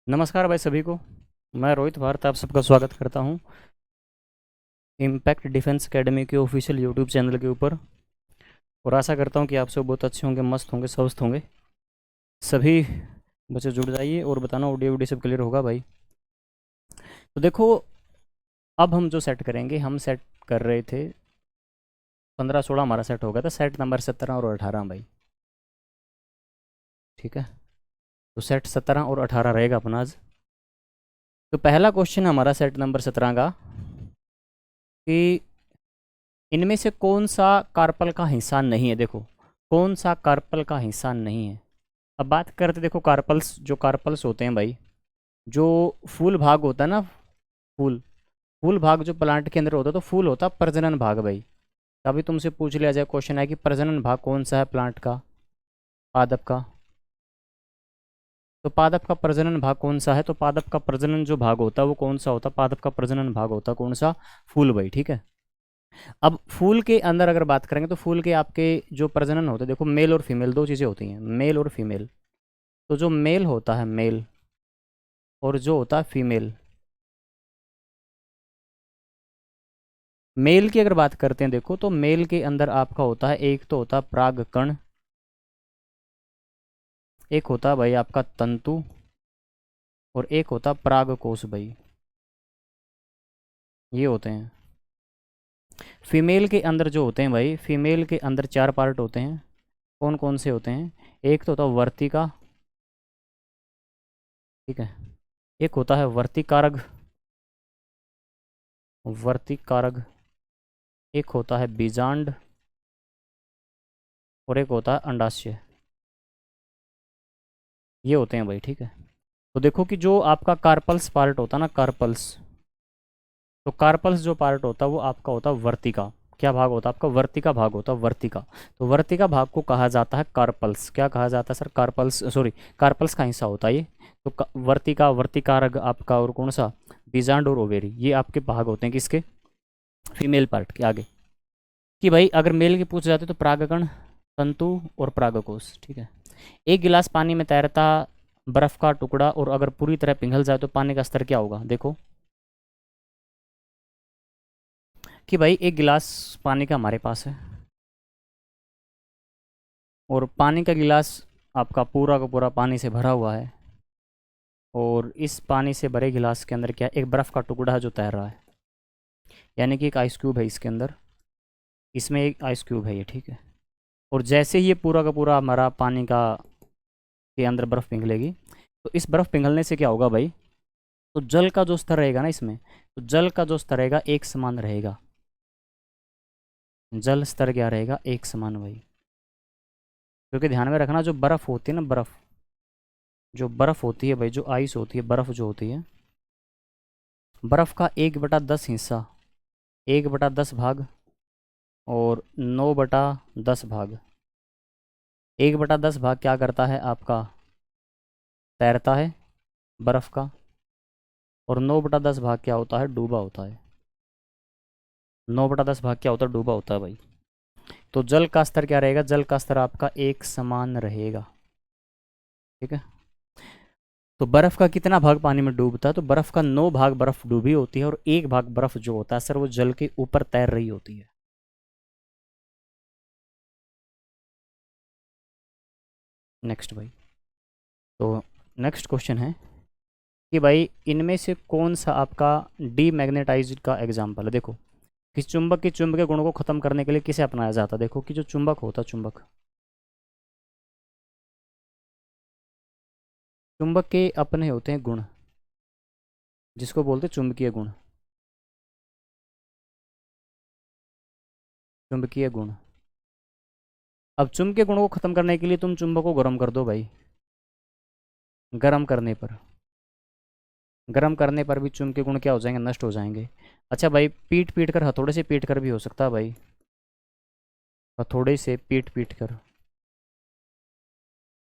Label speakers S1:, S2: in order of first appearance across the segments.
S1: नमस्कार भाई सभी को। मैं रोहित भारत आप सबका स्वागत करता हूं इम्पैक्ट डिफेंस एकेडमी के ऑफिशियल यूट्यूब चैनल के ऊपर। और आशा करता हूं कि आप सब बहुत अच्छे होंगे, मस्त होंगे, स्वस्थ होंगे। सभी बच्चे जुड़ जाइए और बताना ऑडियो वीडियो सब क्लियर होगा भाई। तो देखो, अब हम जो सेट करेंगे, हम सेट कर रहे थे 15 16 हमारा सेट हो गया था, सेट नंबर 17 और 18 भाई। ठीक है, तो सेट 17 और 18 रहेगा अपना आज। तो पहला क्वेश्चन हमारा सेट नंबर 17 का कि इनमें से कौन सा कार्पल का हिस्सा नहीं है। देखो, कौन सा कार्पल का हिस्सा नहीं है। अब बात करते, देखो कार्पल्स, जो कार्पल्स होते हैं भाई, जो फूल भाग होता है ना, फूल फूल भाग जो प्लांट के अंदर होता है, तो फूल होता है प्रजनन भाग भाई। अभी तुमसे पूछ लिया जाए, क्वेश्चन है कि प्रजनन भाग कौन सा है प्लांट का, पादप का। तो पादप का प्रजनन भाग कौन सा है, तो पादप का प्रजनन जो भाग होता है वो कौन सा होता है, पादप का प्रजनन भाग होता है कौन सा, फूल भाई। ठीक है, अब फूल के अंदर अगर बात करेंगे तो फूल के आपके जो प्रजनन होते हैं, देखो मेल और फीमेल दो चीज़ें होती हैं, मेल और फीमेल। तो जो मेल होता है मेल, और जो होता है फीमेल। मेल की अगर बात करते हैं, देखो तो मेल के अंदर आपका होता है, एक तो होता है परागकण, एक होता है भाई आपका तंतु, और एक होता है परागकोश भाई। ये होते हैं। फीमेल के अंदर जो होते हैं भाई, फीमेल के अंदर चार पार्ट होते हैं। कौन कौन से होते हैं, एक तो होता है वर्तिका। ठीक है, एक होता है वर्तिकारक, वर्तिकारक। एक होता है बीजांड, और एक होता है अंडाशय। ये होते हैं भाई। ठीक है, तो देखो कि जो आपका कार्पल्स पार्ट होता है ना, कार्पल्स, तो कार्पल्स जो पार्ट होता है वो आपका होता है वर्तिका। क्या भाग होता है आपका, वर्तिका भाग होता है, वर्तिका। तो वर्तिका भाग को कहा जाता है कार्पल्स। क्या कहा जाता है सर, कार्पल्स, सॉरी, कार्पल्स का हिस्सा होता है ये। तो वर्तिका, वर्तिकारक आपका, और कौन सा, बीजांड और ओवेरी, ये आपके भाग होते हैं किसके, फीमेल पार्ट के। आगे कि भाई अगर मेल की पूछ जाते तो परागकण, तंतु और परागकोश। ठीक है, एक गिलास पानी में तैरता बर्फ का टुकड़ा और अगर पूरी तरह पिघल जाए तो पानी का स्तर क्या होगा। देखो कि भाई एक गिलास पानी का हमारे पास है, और पानी का गिलास आपका पूरा का पूरा पानी से भरा हुआ है, और इस पानी से भरे गिलास के अंदर क्या है, एक बर्फ़ का टुकड़ा है जो तैर रहा है, यानी कि एक आइस क्यूब है इसके अंदर, इसमें एक आइस क्यूब है ये। ठीक है, और जैसे ही ये पूरा का पूरा हमारा पानी का के अंदर बर्फ़ पिघलेगी, तो इस बर्फ़ पिघलने से क्या होगा भाई, तो जल का जो स्तर रहेगा ना इसमें, तो जल का जो स्तर रहेगा एक समान रहेगा। जल स्तर क्या रहेगा, एक समान भाई। क्योंकि ध्यान में रखना, जो बर्फ़ होती है ना, बर्फ़, जो बर्फ़ होती है भाई, जो आइस होती है, बर्फ़ जो होती है, बर्फ़ का 1/10 हिस्सा, 1/10 भाग, और 9/10 भाग। 1/10 भाग क्या करता है आपका, तैरता है बर्फ़ का, और 9/10 भाग क्या होता है, डूबा होता है। 9/10 भाग क्या होता है, डूबा होता है भाई। तो जल का स्तर क्या रहेगा, जल का स्तर आपका एक समान रहेगा। ठीक है, तो बर्फ़ का कितना भाग पानी में डूबता है, तो बर्फ़ का 9 भाग बर्फ़ डूबी होती है, और एक भाग बर्फ़ जो होता है सर वो जल के ऊपर तैर रही होती है। नेक्स्ट भाई, तो नेक्स्ट क्वेश्चन है कि भाई इनमें से कौन सा आपका डीमैग्नेटाइज्ड का एग्जाम्पल है। देखो, किस चुंबक के चुंबकीय गुणों को खत्म करने के लिए किसे अपनाया जाता है। देखो कि जो चुंबक होता है, चुंबक, चुंबक के अपने होते हैं गुण, जिसको बोलते हैं चुंबकीय गुण, चुंबकीय गुण। अब चुंबकीय गुणों को खत्म करने के लिए तुम चुंबक को गर्म कर दो भाई, गर्म करने पर, गर्म करने पर भी चुंबकीय गुण क्या हो जाएंगे, नष्ट हो जाएंगे। अच्छा भाई, पीट पीट कर, हथौड़े से पीट कर भी हो सकता है भाई, हथौड़े से पीट पीट कर,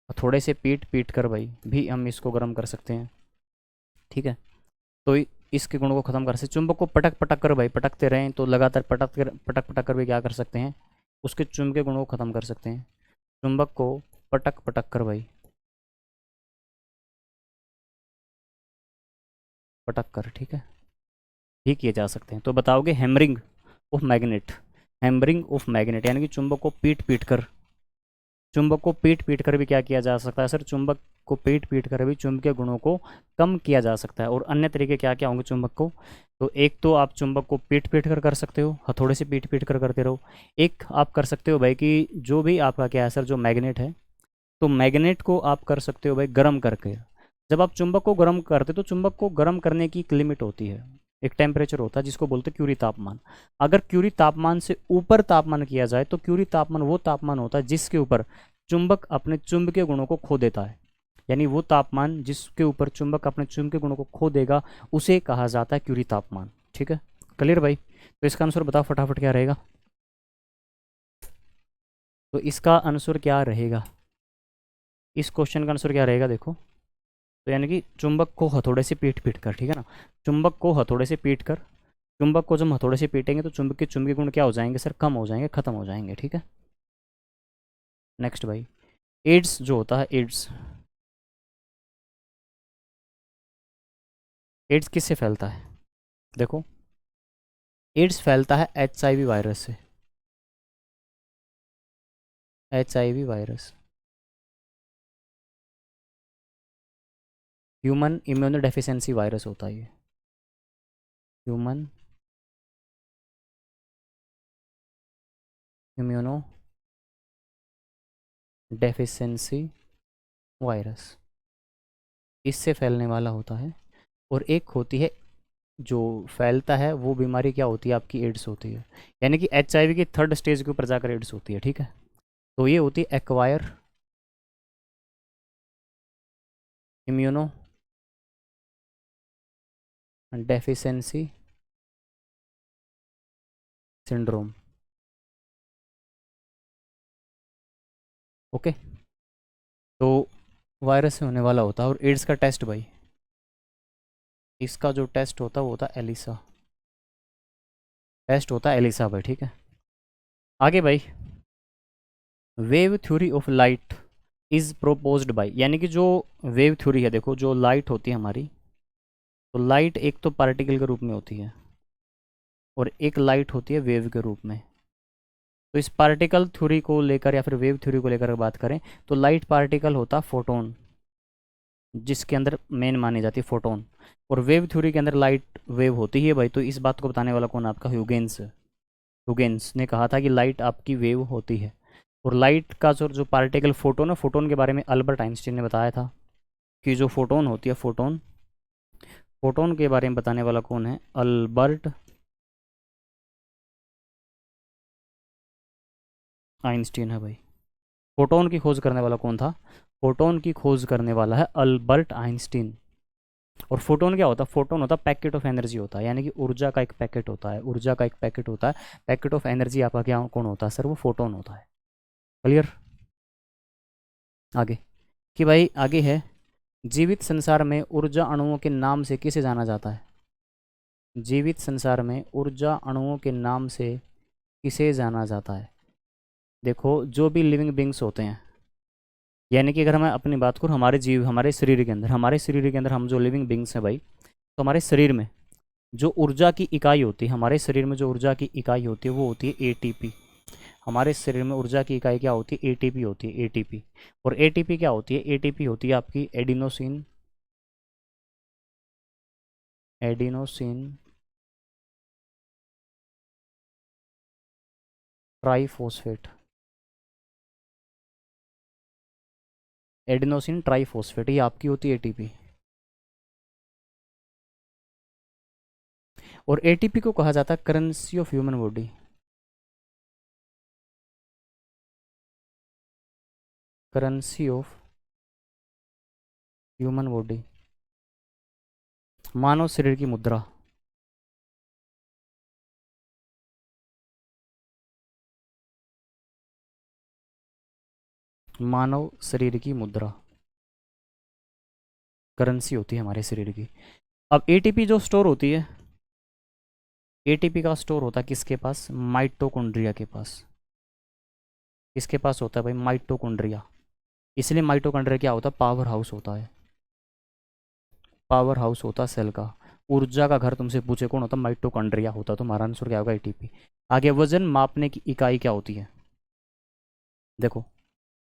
S1: हथौड़े से पीट पीट कर भाई भी हम इसको गर्म कर सकते हैं। ठीक है, तो इसके गुणों को खत्म कर सकते, चुंबक को पटक पटक कर भाई, पटकते रहें तो लगातार पटक पटक कर भी क्या कर सकते हैं, उसके चुंबकीय गुणों को खत्म कर सकते हैं। चुंबक को पटक पटक कर भाई पटक कर, ठीक है, ये किए जा सकते हैं। तो बताओगे hammering of magnet, hammering of magnet यानी कि चुंबक को पीट पीट कर, चुंबक को पीट पीट कर भी क्या किया जा सकता है सर, चुंबक को पीट पीट कर भी चुंबकीय गुणों को कम किया जा सकता है। और अन्य तरीके क्या क्या होंगे चुंबक को, तो एक तो आप चुंबक को पीट पीट कर सकते हो, हथौड़े से पीट पीट कर करते रहो। एक आप कर सकते हो भाई कि जो भी आपका क्या है सर, जो मैग्नेट है, तो मैग्नेट को आप कर सकते हो भाई गर्म करके। जब आप चुंबक को गर्म करते हो तो चुंबक को गर्म करने की एक लिमिट होती है, एक टेम्परेचर होता है जिसको बोलते हैं क्यूरी तापमान। अगर क्यूरी तापमान से ऊपर तापमान किया जाए तो क्यूरी तापमान वो तापमान होता है जिसके ऊपर चुंबक अपने चुंबकीय गुणों को खो देता है। यानी वो तापमान जिसके ऊपर चुंबक अपने चुंबकीय गुणों को खो देगा उसे कहा जाता है क्यूरी तापमान। ठीक है, क्लियर भाई? तो इसका आंसर बताओ फटाफट क्या रहेगा। तो इसका आंसर क्या रहेगा, इस क्वेश्चन का आंसर क्या रहेगा देखो। तो यानी कि चुंबक को हथौड़े से पीट पीट कर, ठीक है ना, चुंबक को हथौड़े से पीट कर, चुंबक को जब हथौड़े से पीटेंगे तो चुंबक के चुंबकीय गुण क्या हो जाएंगे सर, कम हो जाएंगे, खत्म हो जाएंगे। ठीक है, नेक्स्ट भाई, एड्स जो होता है, एड्स, एड्स किससे फैलता है, देखो एड्स फैलता है HIV वायरस से, HIV virus, human immuno deficiency virus होता है ये, ह्यूमन इम्यूनो डेफिशिएंसी वायरस, इससे फैलने वाला होता है। और एक होती है जो फैलता है वो बीमारी क्या होती है आपकी, एड्स होती है। यानी कि HIV की थर्ड स्टेज के ऊपर जाकर एड्स होती है। ठीक है, तो ये होती है acquire immuno deficiency syndrome. Okay, तो वायरस से होने वाला होता है। और एड्स का टेस्ट भाई, इसका जो टेस्ट होता है वो होता है एलिसा, टेस्ट होता है एलिसा भाई। ठीक है, आगे भाई, wave theory of light is proposed by, यानी कि जो वेव थ्योरी है, देखो जो लाइट होती है हमारी, तो लाइट एक तो पार्टिकल के रूप में होती है और एक लाइट होती है वेव के रूप में। तो इस पार्टिकल थ्योरी को लेकर या फिर वेव थ्योरी को लेकर बात करें तो लाइट पार्टिकल होता फोटोन, जिसके अंदर मेन मानी जाती है फोटोन। और वेव थ्योरी के अंदर लाइट वेव होती है भाई। तो इस बात को बताने वाला कौन है आपका, ह्यूगेंस। ह्यूगेंस ने कहा था कि लाइट आपकी वेव होती है। और लाइट का जो पार्टिकल फोटोन है, फोटोन के बारे में अल्बर्ट आइंस्टीन ने बताया था कि जो फोटोन होती है, फोटोन, फोटोन के बारे में बताने वाला कौन है, अल्बर्ट आइंस्टीन है भाई। फोटोन की खोज करने वाला कौन था, फोटोन की खोज करने वाला है अल्बर्ट आइंस्टीन। और फोटोन क्या होता है, फोटोन होता है पैकेट ऑफ एनर्जी होता है, यानी कि ऊर्जा का एक पैकेट होता है, ऊर्जा का एक पैकेट होता है। पैकेट ऑफ एनर्जी आपका क्या कौन होता है सर, वो फोटोन होता है। क्लियर? आगे कि भाई, आगे है, जीवित संसार में ऊर्जा अणुओं के नाम से किसे जाना जाता है, जीवित संसार में ऊर्जा अणुओं के नाम से किसे जाना जाता है। देखो जो भी लिविंग बींग्स होते हैं, यानी कि अगर मैं अपनी बात करूँ, हमारे जीव, हमारे शरीर के अंदर, हमारे शरीर के अंदर हम जो लिविंग बींग्स हैं भाई, तो हमारे शरीर में जो ऊर्जा की इकाई होती है, हमारे शरीर में जो ऊर्जा की इकाई होती है वो होती है ATP। हमारे शरीर में ऊर्जा की इकाई क्या होती है, ATP होती है, ATP। और ATP क्या होती है, ATP होती है आपकी adenosine, adenosine triphosphate, adenosine triphosphate, ये आपकी होती है ATP। और ATP को कहा जाता है currency of human body, currency of human body, मानव शरीर की मुद्रा, मानव शरीर की मुद्रा करेंसी होती है हमारे शरीर की। अब ATP जो स्टोर होती है, ATP का स्टोर होता है किसके पास, माइटोकॉन्ड्रिया के पास। किसके पास होता है भाई, माइटोकॉन्ड्रिया। इसलिए माइटोकॉन्ड्रिया क्या होता है, पावर हाउस होता है, पावर हाउस होता है सेल का। ऊर्जा का घर तुमसे पूछे कौन होता, माइटोकॉन्ड्रिया होता, तो हमारा आंसर क्या होगा, एटीपी। आगे वजन मापने की इकाई क्या होती है, देखो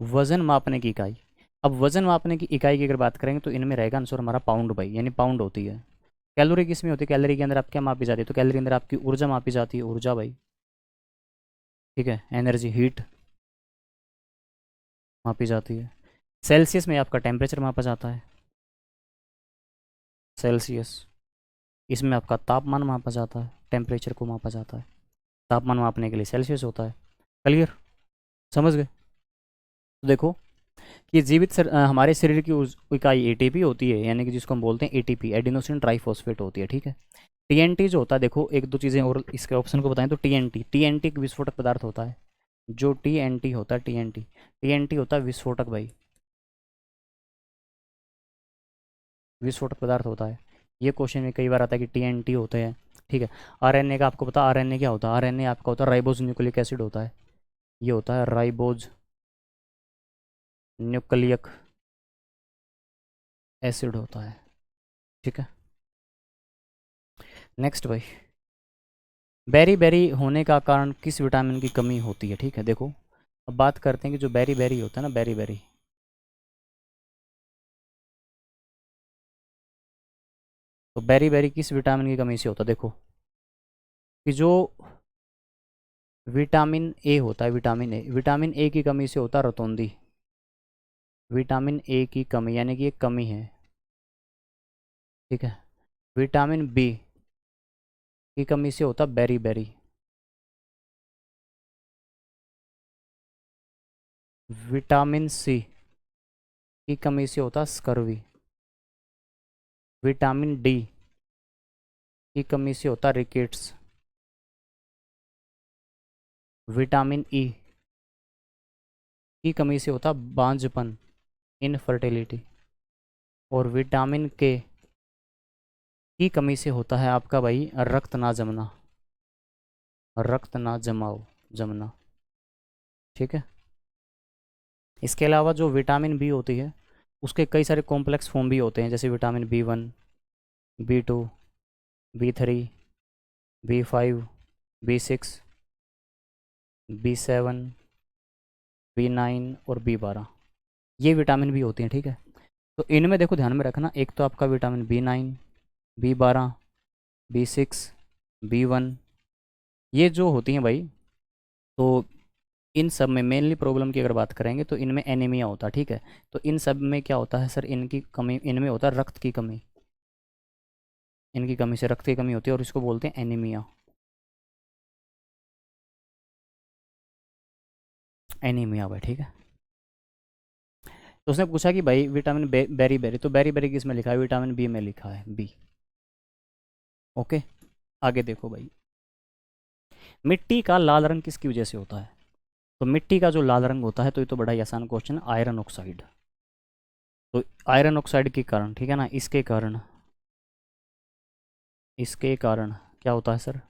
S1: वजन मापने की इकाई। अब वजन मापने की इकाई की अगर बात करेंगे तो इनमें रहेगा आंसर हमारा पाउंड भाई, यानी पाउंड होती है। कैलोरी किस में होती है, कैलोरी के अंदर आप क्या मापी जाती है, तो कैलोरी के अंदर आपकी ऊर्जा मापी जाती है, ऊर्जा भाई, ठीक है, एनर्जी, हीट मापी जाती है। सेल्सियस में आपका टेम्परेचर मापा जाता है, सेल्सियस। इसमें आपका तापमान मापा जाता है, टेम्परेचर को मापा जाता है, तापमान मापने के लिए सेल्सियस होता है। क्लियर, समझ गए। तो देखो कि हमारे शरीर की इकाई एटीपी होती है, यानी कि जिसको हम बोलते हैं एटीपी, एडिनोसिन ट्राइफॉस्फेट होती है, ठीक है। टीएनटी जो होता है, देखो एक दो चीज़ें और इसके ऑप्शन को बताएं तो टीएनटी, टीएनटी एक विस्फोटक पदार्थ होता है। जो टीएनटी होता है, टीएनटी, टीएनटी होता है विस्फोटक भाई, विस्फोटक पदार्थ होता है। ये क्वेश्चन में कई बार आता है कि टीएनटी होते हैं, ठीक है। आरएनए का आपको पता, आरएनए क्या होता है, आरएनए आपका होता है राइबोज न्यूक्लिक एसिड होता है, ये होता है राइबोज न्यूक्लिक एसिड होता है, ठीक है। नेक्स्ट भाई, बेरी बेरी होने का कारण किस विटामिन की कमी होती है, ठीक है। देखो अब बात करते हैं कि जो बेरी बेरी होता है ना, बेरी बेरी, तो बेरी बेरी किस विटामिन की कमी से होता है, देखो कि जो विटामिन ए होता है, विटामिन ए, विटामिन ए की कमी से होता है रतौंधी, विटामिन ए की कमी, यानी कि एक कमी है, ठीक है। विटामिन बी की कमी से होता है बेरी बेरी, विटामिन सी की कमी से होता है स्कर्वी, विटामिन डी की कमी से होता है रिकेट्स, विटामिन ई की कमी से होता है बांझपन, इनफर्टिलिटी, और विटामिन के की कमी से होता है आपका भाई रक्त ना जमना, रक्त ना जमाओ, जमना, ठीक है। इसके अलावा जो विटामिन बी होती है उसके कई सारे कॉम्प्लेक्स फॉर्म भी होते हैं, जैसे vitamin B 1, B 2, B 3, B 5, B 6, B 7, B 9 और बी 12, ये विटामिन भी होती हैं, ठीक है। तो इनमें देखो ध्यान में रखना, एक तो आपका vitamin B 9, B 12, B 6, B 1, ये जो होती हैं भाई, तो इन सब में मेनली प्रॉब्लम की अगर बात करेंगे तो इनमें एनीमिया होता है, ठीक है। तो इन सब में क्या होता है सर, इनकी कमी, इनमें होता है रक्त की कमी, इनकी कमी से रक्त की कमी होती है और इसको बोलते हैं एनीमिया, एनीमिया भाई, ठीक है। तो उसने पूछा कि भाई विटामिन बेरी बेरी, तो बेरी बेरी किस में लिखा है, विटामिन बी में लिखा है, बी। ओके, आगे देखो भाई, मिट्टी का लाल रंग किसकी वजह से होता है, तो मिट्टी का जो लाल रंग होता है, तो ये तो बड़ा ही आसान क्वेश्चन है, आयरन ऑक्साइड। तो आयरन ऑक्साइड के कारण, ठीक है ना, इसके कारण, इसके कारण क्या होता है सर,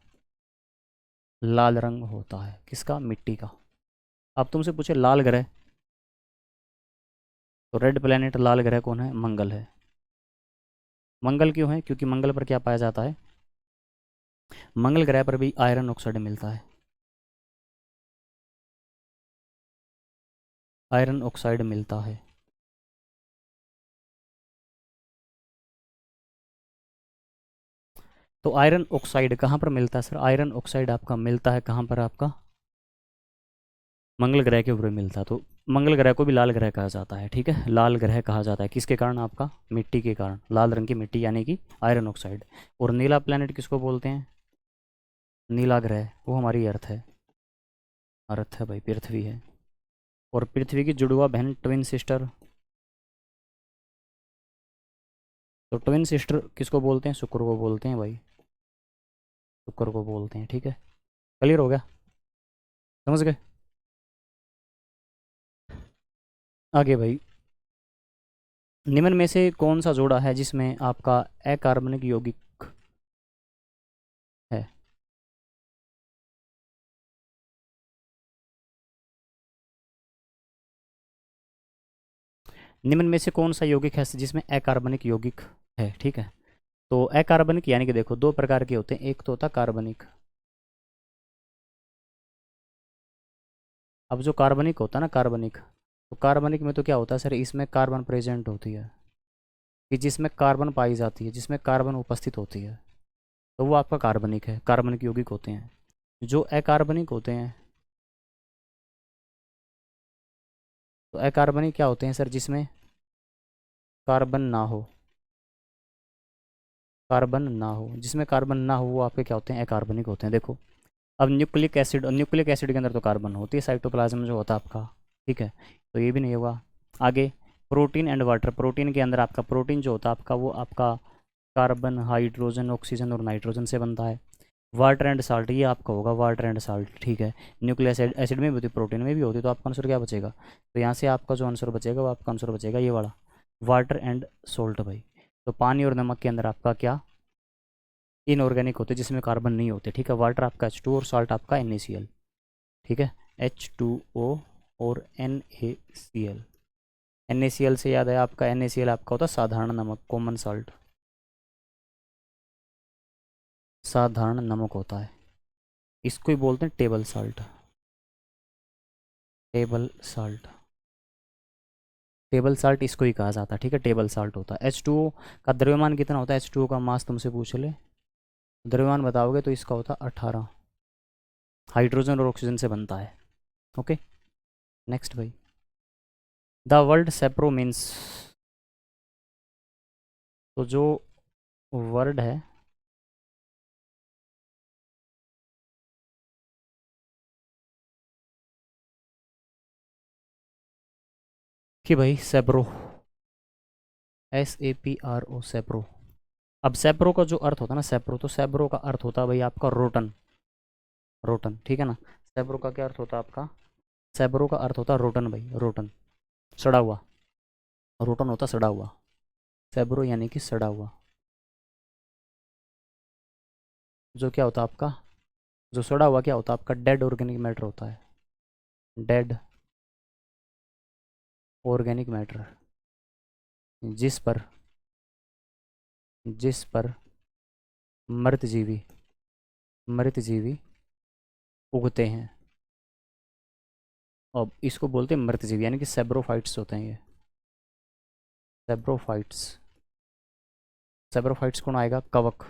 S1: लाल रंग होता है, किसका, मिट्टी का। अब तुमसे पूछे लाल ग्रह, तो रेड प्लेनेट लाल ग्रह कौन है, मंगल है। मंगल क्यों है, क्योंकि मंगल पर क्या पाया जाता है, मंगल ग्रह पर भी आयरन ऑक्साइड मिलता है, आयरन ऑक्साइड मिलता है। तो आयरन ऑक्साइड कहाँ पर मिलता है सर, आयरन ऑक्साइड आपका मिलता है कहाँ पर, आपका मंगल ग्रह के ऊपर मिलता है। तो मंगल ग्रह को भी लाल ग्रह कहा जाता है, ठीक है, लाल ग्रह कहा जाता है, किसके कारण, आपका मिट्टी के कारण, लाल रंग की मिट्टी यानी कि आयरन ऑक्साइड। और नीला प्लैनेट किसको बोलते हैं, नीला ग्रह, वो हमारी अर्थ है, अर्थ है भाई, पृथ्वी है। और पृथ्वी की जुड़वा बहन, ट्विन सिस्टर, तो ट्विन सिस्टर किसको बोलते हैं, शुक्र को बोलते हैं भाई, शुक्र को बोलते हैं, ठीक है। क्लियर हो गया, समझ गए। आगे भाई, निम्न में से कौन सा जोड़ा है जिसमें आपका अकार्बनिक यौगिक है, निम्न में से कौन सा यौगिक है जिसमें अकार्बनिक यौगिक है, ठीक है। तो अकार्बनिक यानी कि देखो दो प्रकार के होते हैं, एक तो होता है कार्बनिक। अब जो कार्बनिक होता है ना, कार्बनिक, तो कार्बनिक में तो क्या होता है सर, इसमें कार्बन प्रेजेंट होती है, कि जिसमें कार्बन पाई जाती है, जिसमें कार्बन उपस्थित होती है, तो वो आपका कार्बनिक है, कार्बनिक यौगिक होते हैं। जो अकार्बनिक होते हैं, तो अकार्बनिक क्या होते हैं सर, जिसमें कार्बन ना हो, कार्बन ना हो, जिसमें कार्बन ना हो वो आपके क्या होते हैं, अकार्बनिक होते हैं। देखो अब न्यूक्लिक एसिड, और न्यूक्लिक एसिड के अंदर तो कार्बन होती है, साइटोप्लाज्म जो होता है आपका, ठीक है, तो ये भी नहीं होगा। आगे प्रोटीन एंड वाटर, प्रोटीन के अंदर आपका प्रोटीन जो होता है आपका, वो आपका कार्बन, हाइड्रोजन, ऑक्सीजन और नाइट्रोजन से बनता है। वाटर एंड साल्ट, ये आपका होगा वाटर एंड साल्ट, ठीक है। न्यूक्लियस एसिड में भी होती है, प्रोटीन में भी होती है, तो आपका आंसर क्या बचेगा, तो यहाँ से आपका जो आंसर बचेगा वो आपका आंसर बचेगा ये वाला, वाटर एंड सोल्ट भाई। तो पानी और नमक के अंदर आपका क्या, इनऑर्गेनिक होते जिसमें कार्बन नहीं होते, ठीक है। वाटर आपका H2 और साल्ट आपका NaCl, ठीक है, H2O और NaCl। NaCl से याद है आपका, NaCl आपका होता है साधारण नमक, कॉमन साल्ट, साधारण नमक होता है, इसको ही बोलते हैं table salt, table salt, table salt इसको ही कहा जाता है, ठीक है, टेबल साल्ट होता है। H2O का द्रव्यमान कितना होता है, H2O का मास तुमसे पूछ ले, द्रव्यमान बताओगे तो इसका होता है 18, हाइड्रोजन और ऑक्सीजन से बनता है। ओके, नेक्स्ट भाई, द वर्ड सेप्रो मीन्स, तो जो वर्ड है, कि भाई सेप्रो, SAPRO, सेप्रो। अब सेप्रो का जो अर्थ होता है ना, सेप्रो, तो सेप्रो का अर्थ होता है भाई आपका रोटन, रोटन, ठीक है ना। सेप्रो का क्या अर्थ होता है आपका, सेप्रो का अर्थ होता है रोटन भाई, रोटन, सड़ा हुआ, रोटन होता सड़ा हुआ, सेप्रो यानी कि सड़ा हुआ। जो क्या होता है आपका, जो सड़ा हुआ क्या होता है आपका, डेड ऑर्गेनिक मैटर होता है, डेड ऑर्गेनिक मैटर, जिस पर, जिस पर मृत जीवी, मृत जीवी उगते हैं। अब इसको बोलते हैं मृत जीवी, यानी कि सेब्रोफाइट्स होते हैं ये, सेब्रोफाइट्स। सेब्रोफाइट्स कौन आएगा, कवक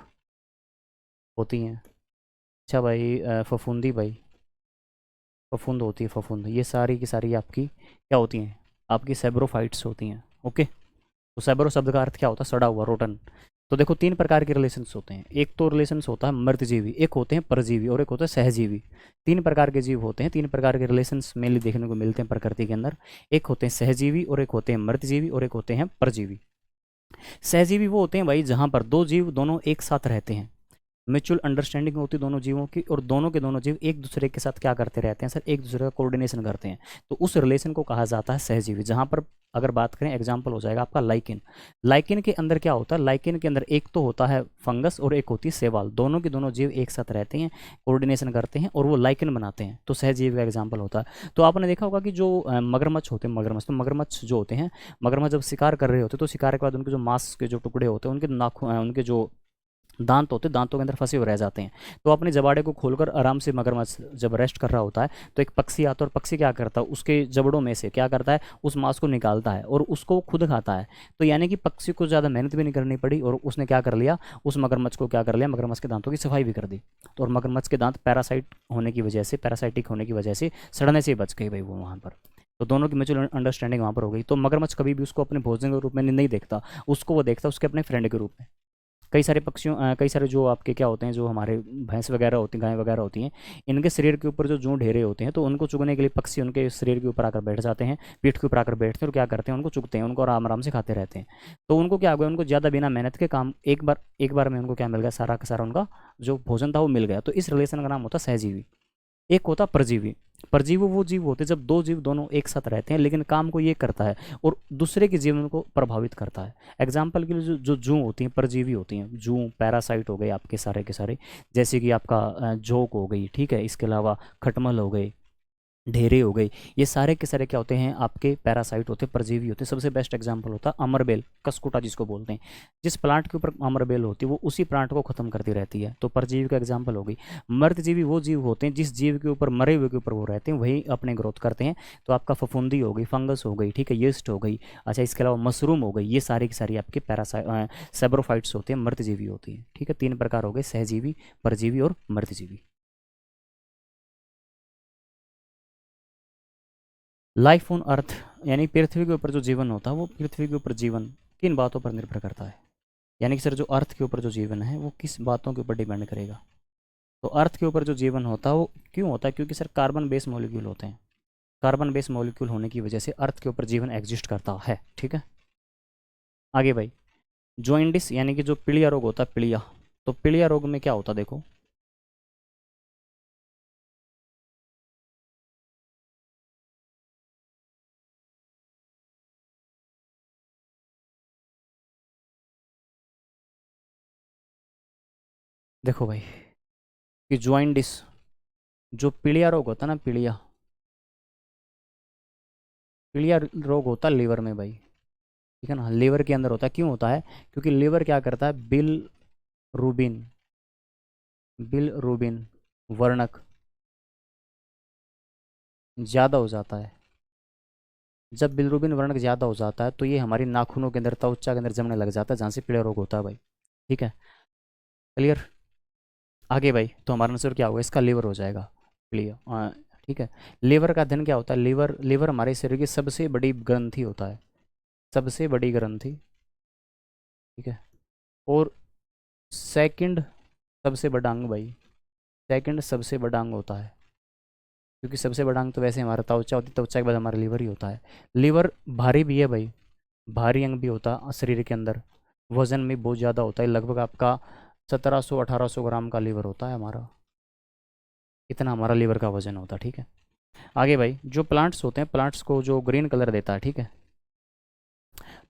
S1: होती हैं। अच्छा भाई, फफूंदी भाई, फफूंद होती है, फफूंद, ये सारी की सारी आपकी क्या होती हैं, आपकी सेब्रोफाइट्स होती हैं। ओके, तो सेब्रो शब्द का अर्थ क्या होता है, सड़ा हुआ, रोटन। तो देखो तीन प्रकार के रिलेशंस होते हैं, एक तो रिलेशंस होता है मृतजीवी, एक होते हैं परजीवी, और एक होता है सहजीवी। तीन प्रकार के जीव होते हैं, तीन प्रकार के रिलेशंस मेनली देखने को मिलते हैं प्रकृति के अंदर। एक होते हैं सहजीवी, और एक होते हैं मृतजीवी, और एक होते हैं परजीवी। सहजीवी वो होते हैं भाई जहाँ पर दो जीव दोनों एक साथ रहते हैं, म्यूचुअल अंडरस्टैंडिंग होती है दोनों जीवों की, और दोनों के दोनों जीव एक दूसरे के साथ क्या करते रहते हैं सर, एक दूसरे का कोऑर्डिनेशन करते हैं, तो उस रिलेशन को कहा जाता है सहजीवी। जहाँ पर अगर बात करें, एग्जाम्पल हो जाएगा आपका लाइकिन। लाइकिन के अंदर क्या होता है, लाइकिन के अंदर एक तो होता है फंगस और एक होती है शैवाल, दोनों के दोनों जीव एक साथ रहते हैं, कोऑर्डिनेशन करते हैं और वो लाइकिन बनाते हैं, तो सहजीवी का एग्जाम्पल होता है। तो आपने देखा होगा कि जो मगरमच्छ होते हैं, मगरमच्छ, तो मगरमच्छ जो होते हैं, मगरमच्छ जब शिकार कर रहे होते हैं, तो शिकार के बाद उनके जो मांस के जो टुकड़े होते हैं, उनके नाखून, उनके जो दांत होते हैं, दांतों के अंदर फंसे हुए रह जाते हैं। तो अपने जबाड़े को खोलकर आराम से मगरमच्छ जब रेस्ट कर रहा होता है, तो एक पक्षी आता है, और पक्षी क्या करता है, उसके जबड़ों में से क्या करता है, उस मांस को निकालता है और उसको खुद खाता है। तो यानी कि पक्षी को ज़्यादा मेहनत भी नहीं करनी पड़ी, और उसने क्या कर लिया, उस मगरमच्छ को क्या कर लिया, मगरमच्छ के दांतों की सफाई भी कर दी। तो और मगरमच्छ के दांत पैरासाइट होने की वजह से, पैरासाइटिक होने की वजह से सड़ने से बच गई भाई वो वहाँ पर। तो दोनों की म्यूचुअल अंडरस्टैंडिंग वहाँ पर हो गई। तो मगरमच्छ कभी भी उसको अपने भोजन के रूप में नहीं देखता, उसको वो देखता उसके अपने फ्रेंड के रूप में। कई सारे पक्षियों, कई सारे जो आपके क्या होते हैं, जो हमारे भैंस वगैरह होती हैं, गाय वगैरह होती हैं, इनके शरीर के ऊपर जो जूं ढेरे होते हैं, तो उनको चुगने के लिए पक्षी उनके शरीर के ऊपर आकर बैठ जाते हैं, पीठ के ऊपर आकर बैठते हैं और क्या करते हैं, उनको चुगते हैं, उनको आराम आराम से खाते रहते हैं। तो उनको क्या हुआ, उनको ज़्यादा बिना मेहनत के काम, एक बार में उनको क्या मिल गया, सारा का सारा उनका जो भोजन था वो मिल गया। तो इस रिलेशन का नाम होता है सहजीवी। एक होता परजीवी, परजीवी वो जीव होते हैं जब दो जीव दोनों एक साथ रहते हैं, लेकिन काम को ये करता है और दूसरे के जीवन को प्रभावित करता है। एग्जाम्पल के लिए जो जो जू होती हैं, परजीवी होती हैं, जू पैरासाइट हो गए आपके सारे के सारे, जैसे कि आपका जोक हो गई, ठीक है, इसके अलावा खटमल हो गए, ढेरे हो गई, ये सारे के सारे क्या होते हैं, आपके पैरासाइट होते हैं, परजीवी होते हैं। सबसे बेस्ट एग्जांपल होता है अमरबेल, कस्कुटा जिसको बोलते हैं। जिस प्लांट के ऊपर अमरबेल होती है वो उसी प्लांट को खत्म करती रहती है, तो परजीवी का एग्जाम्पल हो गई। मर्दजीवी वो जीव होते हैं जिस जीव के ऊपर, मरे हुए के ऊपर वो रहते हैं, वही अपने ग्रोथ करते हैं। तो आपका फफूंदी हो गई, फंगस हो गई, ठीक है, यीस्ट हो गई, अच्छा इसके अलावा मशरूम हो गई, ये सारी की सारी आपके पैरासाइट सेब्रोफाइट्स होते हैं, मर्दजीवी होती हैं। ठीक है, तीन प्रकार हो गए, सहजीवी, परजीवी और मर्दजीवी। लाइफ ऑन अर्थ, यानी पृथ्वी के ऊपर जो जीवन होता है, वो पृथ्वी के ऊपर जीवन किन बातों पर निर्भर करता है। यानी कि सर जो अर्थ के ऊपर जो जीवन है वो किस बातों के ऊपर डिपेंड करेगा। तो अर्थ के ऊपर जो जीवन होता है वो क्यों होता है, क्योंकि सर कार्बन बेस मॉलिक्यूल होते हैं। कार्बन बेस मॉलिक्यूल होने की वजह से अर्थ के ऊपर जीवन एग्जिस्ट करता है। ठीक है, आगे भाई, जॉइंडिस यानी कि जो पीलिया रोग होता है, पीलिया, तो पीलिया रोग में क्या होता है देखो। देखो भाई कि जॉइंडिस, जो पीलिया रोग होता है ना, पीलिया, पीलिया रोग होता है लीवर में भाई। ठीक है ना, लीवर के अंदर होता है। क्यों होता है, क्योंकि लीवर क्या करता है, बिल रूबिन, बिल रूबिन वर्णक ज़्यादा हो जाता है। जब बिलरूबिन वर्णक ज़्यादा हो जाता है तो ये हमारी नाखूनों के अंदर, त्वचा के अंदर जमने लग जाता है, जहाँ से पीड़ा रोग होता है भाई। ठीक है, क्लियर। आगे भाई, तो हमारा आंसर क्या होगा, इसका लीवर हो जाएगा, क्लियर। ठीक है, लीवर का अध्ययन क्या होता है, लीवर, लीवर हमारे शरीर की सबसे बड़ी ग्रंथि होता है, सबसे बड़ी ग्रंथि। ठीक है, और सेकंड सबसे बड़ा अंग भाई, सेकंड सबसे बड़ा अंग होता है। क्योंकि सबसे बड़ा अंग तो वैसे हमारा त्वचा होती है, त्वचा के बाद हमारा लीवर ही होता है। लीवर भारी भी है भाई, भारी अंग भी होता है शरीर के अंदर, वजन में बहुत ज़्यादा होता है, लगभग आपका 1700-1800 ग्राम का लीवर होता है हमारा, इतना हमारा लीवर का वजन होता है। ठीक है, आगे भाई, जो प्लांट्स होते हैं, प्लांट्स को जो ग्रीन कलर देता है, ठीक है,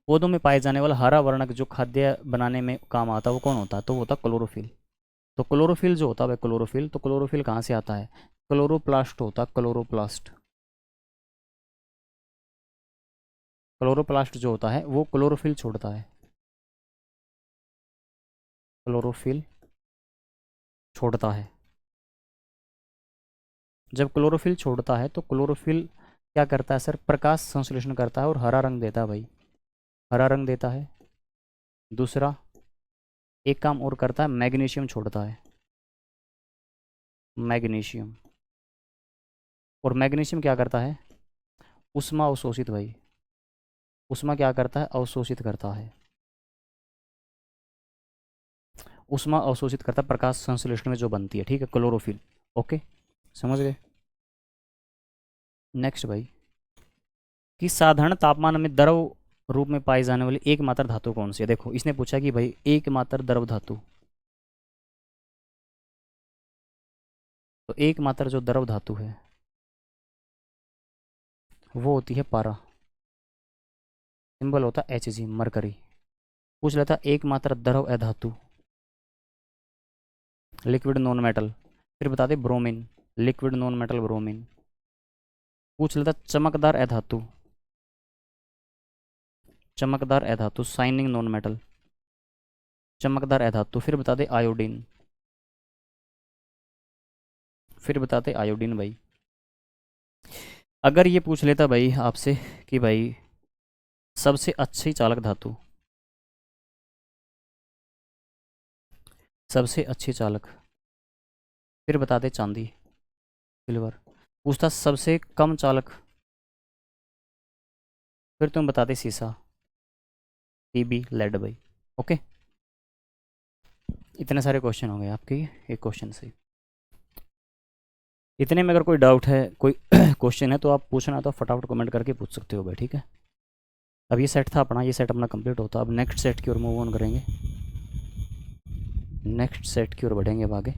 S1: पौधों में पाए जाने वाला हरा वर्णक जो खाद्य बनाने में काम आता है वो कौन होता है, तो वो होता है क्लोरोफिल। तो क्लोरोफिल जो होता है भाई, क्लोरोफिल, तो क्लोरोफिल कहाँ से आता है, क्लोरोप्लास्ट होता है, क्लोरोप्लास्ट। क्लोरोप्लास्ट जो होता है वो क्लोरोफिल छोड़ता है, क्लोरोफिल छोड़ता है। जब क्लोरोफिल छोड़ता है तो क्लोरोफिल क्या करता है सर, प्रकाश संश्लेषण करता है और हरा रंग देता है भाई, हरा रंग देता है। दूसरा, एक काम और करता है, मैग्नीशियम छोड़ता है, मैग्नीशियम। और मैग्नीशियम क्या करता है, उष्मा अवशोषित भाई, उष्मा क्या करता है, अवशोषित करता है, उष्मा अवशोषित करता है प्रकाश संश्लेषण में जो बनती है। ठीक है, क्लोरोफिल। ओके, समझ गए। नेक्स्ट भाई, कि साधारण तापमान में द्रव रूप में पाई जाने वाली एकमात्र धातु कौन सी है। देखो इसने पूछा कि भाई एकमात्र द्रव धातु, तो एकमात्र जो द्रव धातु है वो होती है पारा, सिंबल होता है Hg, मरकरी। पूछ लेता एकमात्र द्रव अधातु, लिक्विड नॉन मेटल, फिर बता दे bromine, liquid non metal bromine. पूछ लेता चमकदार अधातु, चमकदार अधातु, शाइनिंग नॉन मेटल, चमकदार अधातु, फिर बता दे आयोडीन, फिर बताते आयोडीन भाई। अगर ये पूछ लेता भाई आपसे कि भाई सबसे अच्छी चालक धातु, सबसे अच्छी चालक, फिर बता दे चांदी, सिल्वर। पूछता सबसे कम चालक, फिर तुम बता दे सीसा, टीबी, लेड भाई। ओके, इतने सारे क्वेश्चन हो गए आपके एक क्वेश्चन से। इतने में अगर कोई डाउट है, कोई क्वेश्चन है तो आप पूछना, तो फटाफट कमेंट करके पूछ सकते हो भाई। ठीक है, अब ये सेट था अपना, ये सेट अपना कंप्लीट होता, अब नेक्स्ट सेट की ओर मूव ऑन करेंगे, नेक्स्ट सेट की ओर बढ़ेंगे अब आगे।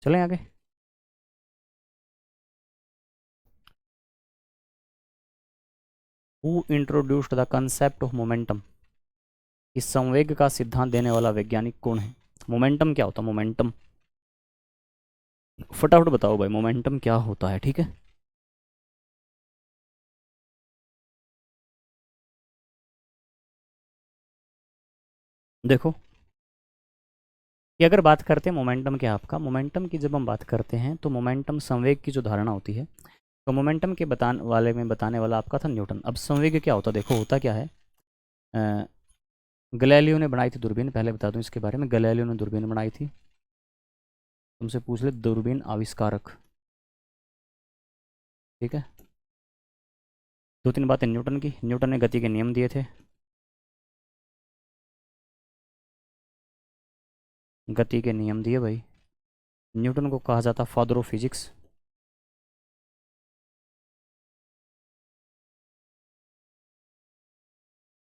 S1: चलें आगे। Who introduced the concept of momentum, इस संवेग का सिद्धांत देने वाला वैज्ञानिक कौन है? मोमेंटम क्या होता है? मोमेंटम फटाफट बताओ भाई, मोमेंटम क्या होता है? ठीक है, देखो कि अगर बात करते हैं मोमेंटम क्या, आपका मोमेंटम की जब हम बात करते हैं तो मोमेंटम संवेग की जो धारणा होती है, तो मोमेंटम के बताने वाला आपका था न्यूटन। अब संवेग क्या होता है, देखो होता क्या है। अ, गैलीलियो ने बनाई थी दूरबीन, पहले बता दूं इसके बारे में, गैलीलियो ने दूरबीन बनाई थी। तुमसे पूछ ले दूरबीन आविष्कारक, ठीक है। दो तीन बातें न्यूटन की, न्यूटन ने गति के नियम दिए थे, गति के नियम दिए भाई। न्यूटन को कहा जाता फादर ऑफ फिजिक्स।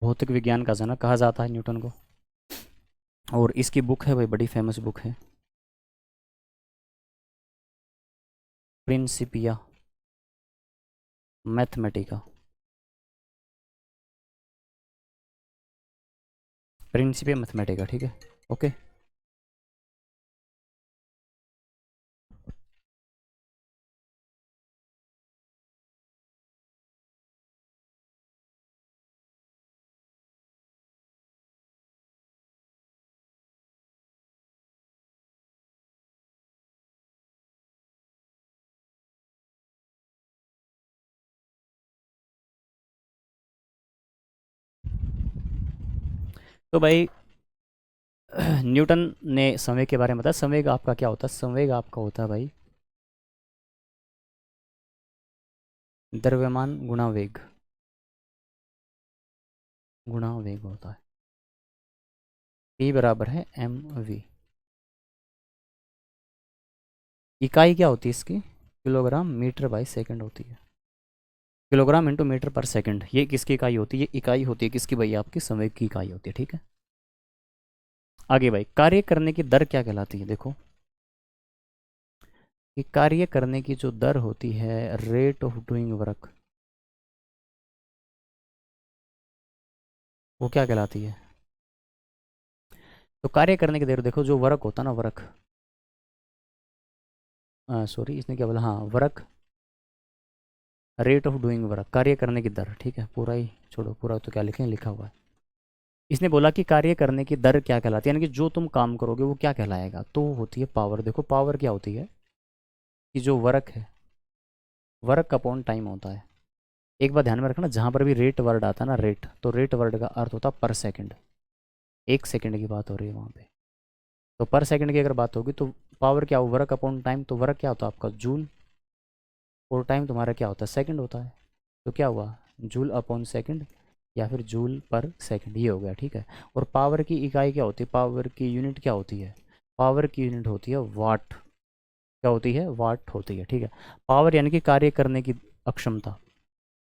S1: भौतिक विज्ञान का जनक कहा जाता है न्यूटन को। और इसकी बुक है भाई, बड़ी फेमस बुक है, प्रिंसिपिया मैथमेटिका। प्रिंसिपिया मैथमेटिका, ठीक है, ओके। तो भाई न्यूटन ने संवेग के बारे में बताया। संवेग आपका क्या होता है? संवेग आपका होता है भाई द्रव्यमान गुणा वेग, गुणा वेग होता है। P बराबर है mv। इकाई क्या होती है इसकी? किलोग्राम मीटर बाई सेकंड होती है। किलोग्राम इंटू मीटर पर सेकंड, ये किसकी इकाई होती है? ये इकाई होती है किसकी भाई? आपकी संवेग की इकाई होती है, ठीक है। आगे भाई, कार्य करने की दर क्या कहलाती है? देखो कि कार्य करने की जो दर होती है, रेट ऑफ डूइंग वर्क, वो क्या कहलाती है? तो कार्य करने की दर, देखो जो वर्क होता है ना, वर्क, सॉरी इसने क्या बोला, हाँ work, rate of doing work, कार्य करने की दर, ठीक है। पूरा ही छोड़ो, पूरा तो क्या लिखें, लिखा हुआ है। इसने बोला कि कार्य करने की दर क्या कहलाती है, यानी कि जो तुम काम करोगे वो क्या कहलाएगा, तो वो होती है पावर। देखो पावर क्या होती है कि जो वर्क है, वर्क अपॉन टाइम होता है। एक बात ध्यान में रखना, जहाँ पर भी रेट वर्ड आता है ना, रेट, तो रेट वर्ड का अर्थ होता है पर सेकंड। एक सेकंड की बात हो रही है वहाँ पे, तो पर सेकंड की अगर बात होगी तो पावर क्या हो, वर्क अपॉन टाइम, तो वर्क क्या होता है आपका जूल, और टाइम तुम्हारा क्या होता है, सेकंड होता है। तो क्या हुआ, जूल अपॉन सेकंड या फिर जूल पर सेकंड, ये हो गया, ठीक है। और पावर की इकाई क्या होती है, पावर की यूनिट क्या होती है? पावर की यूनिट होती है वाट। क्या होती है? वाट होती है, ठीक है। पावर यानी कि कार्य करने की अक्षमता,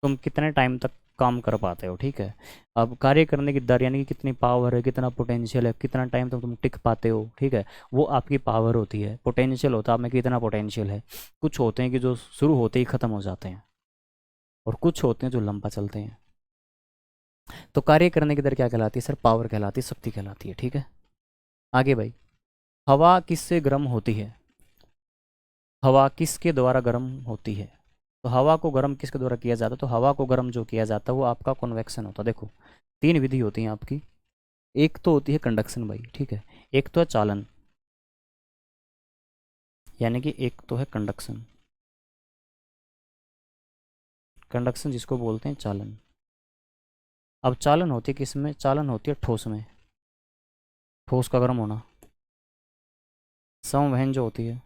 S1: तुम कितने टाइम तक काम कर पाते हो, ठीक है। अब कार्य करने की दर यानी कि कितनी पावर है, कितना पोटेंशियल है, कितना टाइम तक तुम टिक पाते हो, ठीक है, वो आपकी पावर होती है। पोटेंशियल होता है आप में कितना पोटेंशियल है। कुछ होते हैं कि जो शुरू होते ही ख़त्म हो जाते हैं, और कुछ होते हैं जो लंबा चलते हैं। तो कार्य करने की दर क्या कहलाती है सर? पावर कहलाती है, शक्ति कहलाती है, ठीक है। आगे भाई, हवा किससे गर्म होती है? हवा किसके द्वारा गर्म होती है? तो हवा को गर्म किसके द्वारा किया जाता है? तो हवा को गर्म जो किया जाता है वो आपका कन्वेक्शन होता है। देखो तीन विधि होती है आपकी। एक तो होती है कंडक्शन भाई, ठीक है। एक तो है चालन, यानी कि एक तो है कंडक्शन, कंडक्शन जिसको बोलते हैं चालन। अब चालन होती है किस में? चालन होती है ठोस में, ठोस का गर्म होना। संवहन जो होती है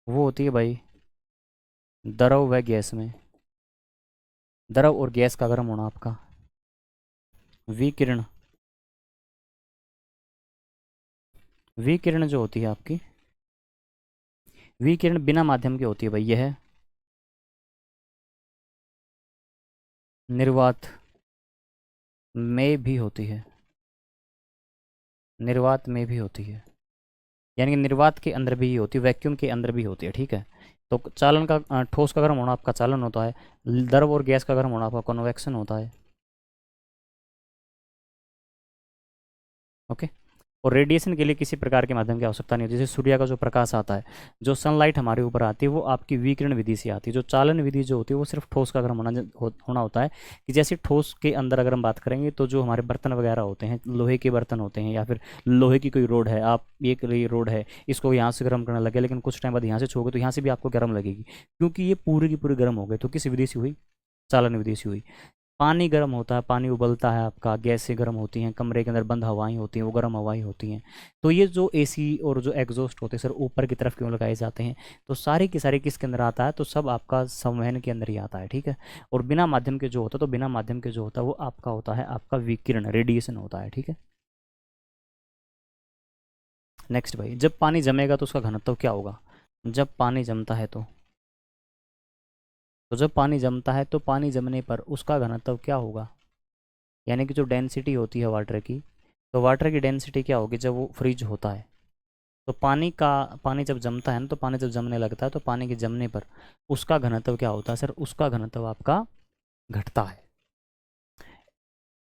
S1: वो होती है भाई द्रव व गैस में, द्रव और गैस का गर्म होना आपका। विकिरण, विकिरण जो होती है आपकी, विकिरण बिना माध्यम की होती है भाई, यह है निर्वात में भी होती है, निर्वात में भी होती है। यानी कि निर्वात के अंदर भी होती है, वैक्यूम के अंदर भी होती है, ठीक है। तो चालन का ठोस का गर्म होना आपका चालन होता है, द्रव और गैस का गर्म होना आपका कन्वेक्शन होता है। ओके। और रेडिएशन के लिए किसी प्रकार के माध्यम की आवश्यकता नहीं होती। जैसे सूर्य का जो प्रकाश आता है, जो सनलाइट हमारे ऊपर आती है, वो आपकी विकिरण विधि से आती है। जो चालन विधि जो होती है वो सिर्फ ठोस का गर्म होना होता है। कि जैसे ठोस के अंदर अगर हम बात करेंगे तो जो हमारे बर्तन वगैरह होते हैं, लोहे के बर्तन होते हैं या फिर लोहे की कोई रोड है, आप ये रोड है, इसको यहाँ से गर्म करने लगे, लेकिन कुछ टाइम बाद यहाँ से छूओगे तो यहाँ से भी आपको गर्म लगेगी, क्योंकि ये पूरी की पूरी गर्म हो गई। तो किस विधि से हुई? चालन विधि से हुई। पानी गर्म होता है, पानी उबलता है आपका, गैसें गर्म होती हैं, कमरे के अंदर बंद हवाएं होती हैं, वो गर्म हवाएं होती हैं। तो ये जो एसी और जो एग्जॉस्ट होते हैं सर, ऊपर की तरफ क्यों लगाए जाते हैं? तो सारी की सारी किसके अंदर आता है? तो सब आपका संवहन के अंदर ही आता है, ठीक है। और बिना माध्यम के जो होता है, तो बिना माध्यम के जो होता है वो आपका होता है आपका विकिरण, रेडिएशन होता है, ठीक है। नेक्स्ट भाई, जब पानी जमेगा तो उसका घनत्व क्या होगा? जब पानी जमता है तो जब पानी जमता है तो पानी जमने पर उसका घनत्व क्या होगा? यानी कि जो डेंसिटी होती है वाटर की, तो वाटर की डेंसिटी क्या होगी जब वो फ्रीज होता है? तो पानी जब जमता है ना, तो पानी जब जमने लगता है तो पानी के जमने पर उसका घनत्व क्या होता है सर? उसका घनत्व आपका घटता है।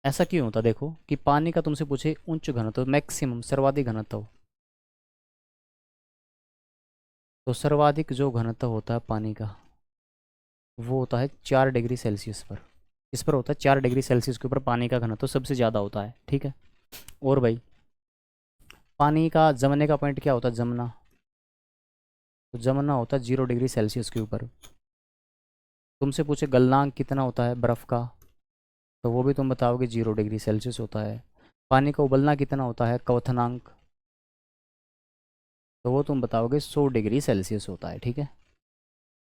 S1: ऐसा क्यों होता है? देखो कि पानी का तुमसे पूछे उच्च घनत्व, मैक्सिमम सर्वाधिक घनत्व, तो सर्वाधिक जो घनत्व होता है पानी का वो होता है 4 डिग्री सेल्सियस पर। इस पर होता है 4 डिग्री सेल्सियस के ऊपर पानी का घनत्व सबसे ज़्यादा होता है, ठीक है। और भाई, पानी का जमने का पॉइंट क्या होता है? जमना, तो जमना होता है 0 डिग्री सेल्सियस के ऊपर। तुमसे पूछे गलनांक कितना होता है बर्फ़ का, तो वो भी तुम बताओगे 0 डिग्री सेल्सियस होता है। पानी का उबलना कितना होता है, क्वथनांक, तो वो तुम बताओगे 100 डिग्री सेल्सियस होता है, ठीक है।